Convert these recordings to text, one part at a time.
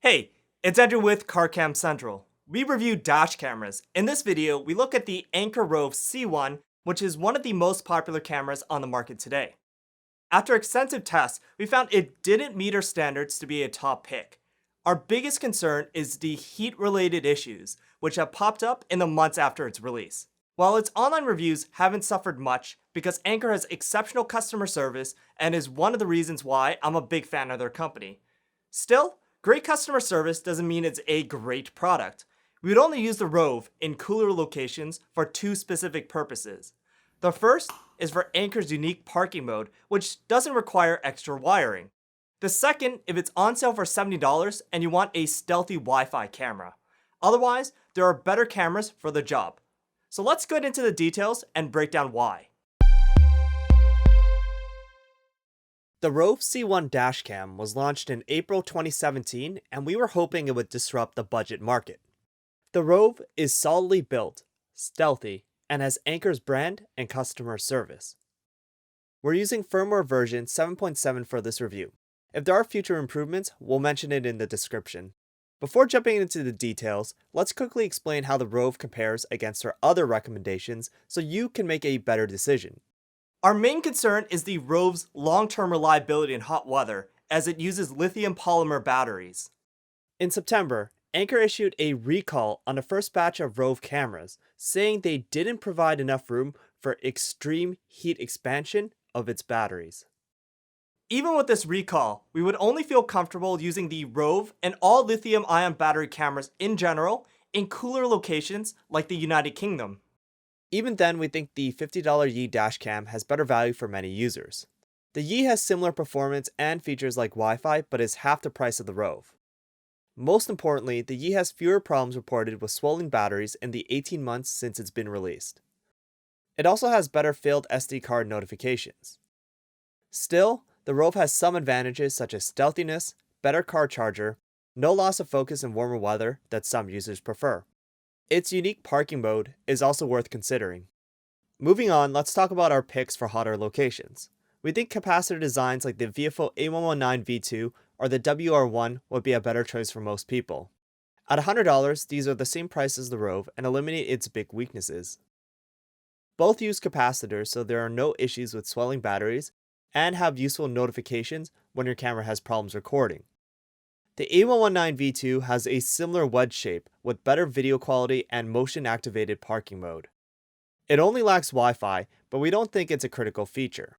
Hey, it's Andrew with CarCam Central. We review dash cameras. In this video, we look at the Anker ROAV C1, which is one of the most popular cameras on the market today. After extensive tests, we found it didn't meet our standards to be a top pick. Our biggest concern is the heat-related issues, which have popped up in the months after its release. While its online reviews haven't suffered much because Anker has exceptional customer service and is one of the reasons why I'm a big fan of their company. Still, great customer service doesn't mean it's a great product. We would only use the ROAV in cooler locations for two specific purposes. The first is for Anker's unique parking mode, which doesn't require extra wiring. The second, if it's on sale for $70 and you want a stealthy Wi-Fi camera. Otherwise, there are better cameras for the job. So let's get into the details and break down why. The ROAV C1 dashcam was launched in April 2017, and we were hoping it would disrupt the budget market. The ROAV is solidly built, stealthy, and has Anker's brand and customer service. We're using firmware version 7.7 for this review. If there are future improvements, we'll mention it in the description. Before jumping into the details, let's quickly explain how the ROAV compares against our other recommendations so you can make a better decision. Our main concern is the ROAV's long-term reliability in hot weather, as it uses lithium polymer batteries. In September, Anker issued a recall on the first batch of ROAV cameras, saying they didn't provide enough room for extreme heat expansion of its batteries. Even with this recall, we would only feel comfortable using the ROAV and all lithium-ion battery cameras in general in cooler locations like the United Kingdom. Even then, we think the $50 Yi dashcam has better value for many users. The Yi has similar performance and features like Wi-Fi, but is half the price of the ROAV. Most importantly, the Yi has fewer problems reported with swelling batteries in the 18 months since it's been released. It also has better failed SD card notifications. Still, the ROAV has some advantages such as stealthiness, better car charger, no loss of focus in warmer weather that some users prefer. Its unique parking mode is also worth considering. Moving on, let's talk about our picks for hotter locations. We think capacitor designs like the Viofo A119V2 or the WR1 would be a better choice for most people. At $100, these are the same price as the ROAV and eliminate its big weaknesses. Both use capacitors, so there are no issues with swelling batteries, and have useful notifications when your camera has problems recording. The A119V2 has a similar wedge shape with better video quality and motion-activated parking mode. It only lacks Wi-Fi, but we don't think it's a critical feature.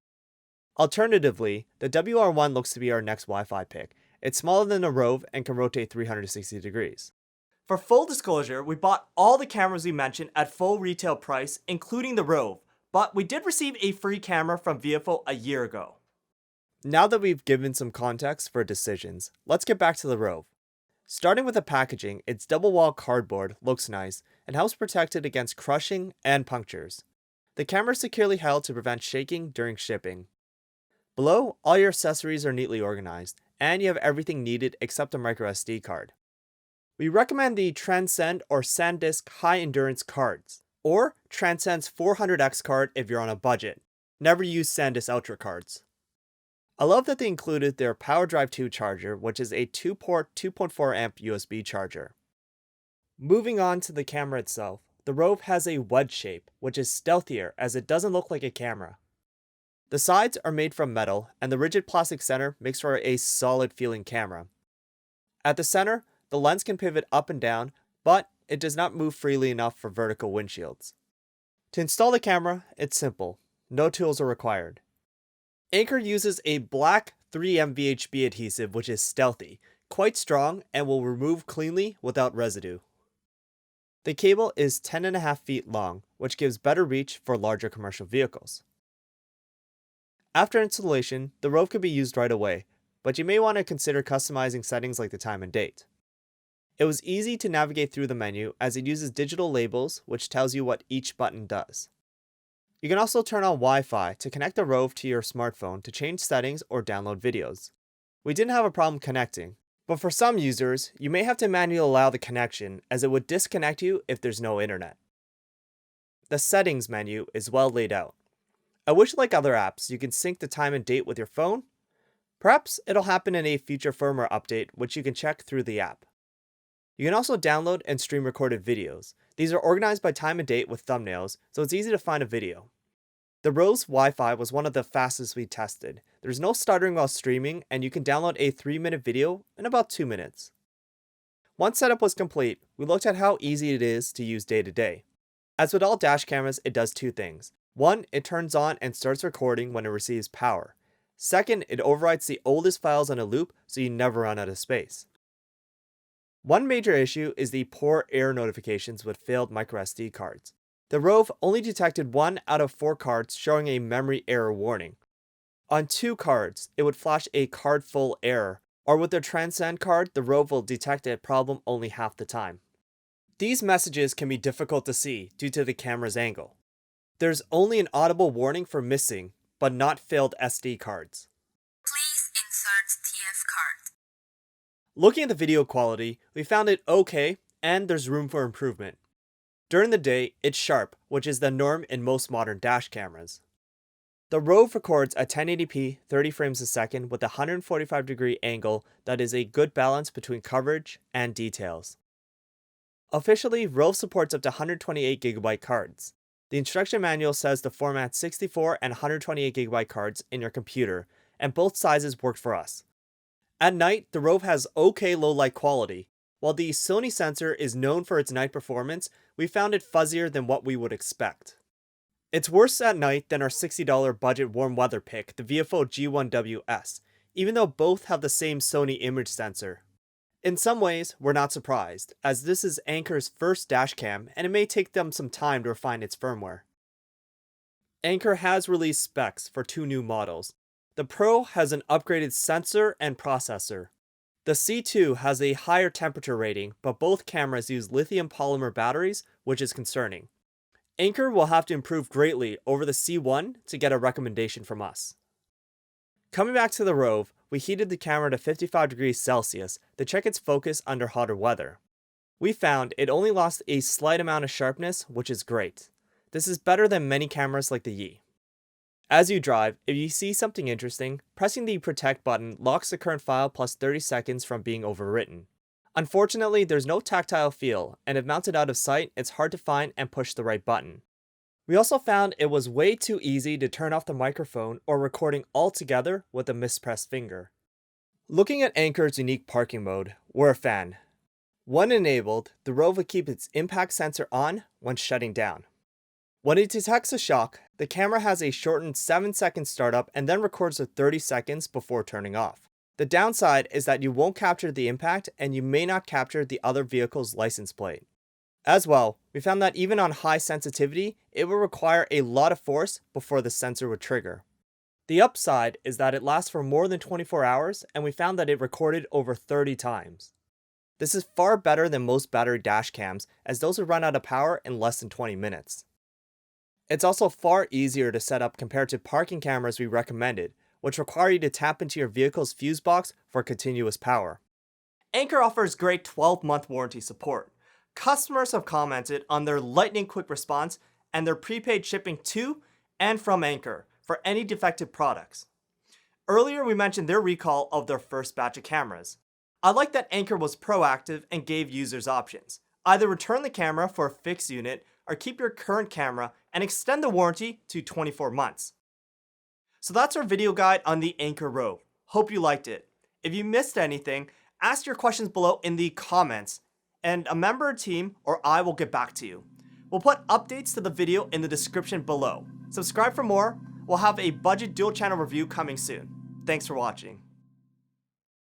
Alternatively, the WR1 looks to be our next Wi-Fi pick. It's smaller than the ROAV and can rotate 360 degrees. For full disclosure, we bought all the cameras we mentioned at full retail price, including the ROAV, but we did receive a free camera from Viofo a year ago. Now that we've given some context for decisions, let's get back to the ROAV. Starting with the packaging, its double-wall cardboard looks nice and helps protect it against crushing and punctures. The camera is securely held to prevent shaking during shipping. Below, all your accessories are neatly organized, and you have everything needed except a microSD card. We recommend the Transcend or SanDisk High Endurance cards, or Transcend's 400X card if you're on a budget. Never use SanDisk Ultra cards. I love that they included their PowerDrive 2 charger, which is a 2-port 2.4 amp USB charger. Moving on to the camera itself, the ROAV has a wedge shape, which is stealthier as it doesn't look like a camera. The sides are made from metal, and the rigid plastic center makes for a solid feeling camera. At the center, the lens can pivot up and down, but it does not move freely enough for vertical windshields. To install the camera, it's simple. No tools are required. Anker uses a black 3M VHB adhesive which is stealthy, quite strong, and will remove cleanly without residue. The cable is 10.5 feet long, which gives better reach for larger commercial vehicles. After installation, the ROAV can be used right away, but you may want to consider customizing settings like the time and date. It was easy to navigate through the menu as it uses digital labels which tells you what each button does. You can also turn on Wi-Fi to connect the ROAV to your smartphone to change settings or download videos. We didn't have a problem connecting, but for some users, you may have to manually allow the connection as it would disconnect you if there's no internet. The settings menu is well laid out. I wish like other apps, you can sync the time and date with your phone, Perhaps it'll happen in a future firmware update, which you can check through the app. You can also download and stream recorded videos. These are organized by time and date with thumbnails, so it's easy to find a video. The ROAV's Wi-Fi was one of the fastest we tested. There's no stuttering while streaming, and you can download a 3-minute video in about 2 minutes. Once setup was complete, we looked at how easy it is to use day to day. As with all dash cameras, it does 2 things. 1, it turns on and starts recording when it receives power. 2nd, it overwrites the oldest files on a loop so you never run out of space. One major issue is the poor error notifications with failed microSD cards. The ROAV only detected 1 out of 4 cards showing a memory error warning. On 2 cards, it would flash a card full error, or with the Transcend card, the ROAV will detect a problem only half the time. These messages can be difficult to see due to the camera's angle. There's only an audible warning for missing, but not failed SD cards. Please insert TF card. Looking at the video quality, we found it okay, and there's room for improvement. During the day, it's sharp, which is the norm in most modern dash cameras. The ROAV records at 1080p 30 frames a second with a 145-degree angle that is a good balance between coverage and details. Officially, ROAV supports up to 128GB cards. The instruction manual says to format 64 and 128GB cards in your computer, and both sizes worked for us. At night, the ROAV has okay low light quality. While the Sony sensor is known for its night performance, we found it fuzzier than what we would expect. It's worse at night than our $60 budget warm weather pick, the Viofo G1WS, even though both have the same Sony image sensor. In some ways, we're not surprised, as this is Anker's first dash cam and it may take them some time to refine its firmware. Anker has released specs for 2 new models. The Pro has an upgraded sensor and processor. The C2 has a higher temperature rating, but both cameras use lithium polymer batteries, which is concerning. Anker will have to improve greatly over the C1 to get a recommendation from us. Coming back to the ROAV, we heated the camera to 55 degrees Celsius to check its focus under hotter weather. We found it only lost a slight amount of sharpness, which is great. This is better than many cameras like the Yi. As you drive, if you see something interesting, pressing the protect button locks the current file plus 30 seconds from being overwritten. Unfortunately, there's no tactile feel, and if mounted out of sight, it's hard to find and push the right button. We also found it was way too easy to turn off the microphone or recording altogether with a mispressed finger. Looking at Anker's unique parking mode, we're a fan. When enabled, the ROAV will keep its impact sensor on when shutting down. When it detects a shock, the camera has a shortened 7-second startup and then records for 30 seconds before turning off. The downside is that you won't capture the impact and you may not capture the other vehicle's license plate. As well, we found that even on high sensitivity, it will require a lot of force before the sensor would trigger. The upside is that it lasts for more than 24 hours and we found that it recorded over 30 times. This is far better than most battery dash cams as those would run out of power in less than 20 minutes. It's also far easier to set up compared to parking cameras we recommended, which require you to tap into your vehicle's fuse box for continuous power. Anker offers great 12-month warranty support. Customers have commented on their lightning quick response and their prepaid shipping to and from Anker for any defective products. Earlier we mentioned their recall of their first batch of cameras. I like that Anker was proactive and gave users options. Either return the camera for a fixed unit or keep your current camera and extend the warranty to 24 months. So that's our video guide on the Anker ROAV. Hope you liked it. If you missed anything, ask your questions below in the comments and a member of the team or I will get back to you. We'll put updates to the video in the description below. Subscribe for more. We'll have a budget dual channel review coming soon. Thanks for watching.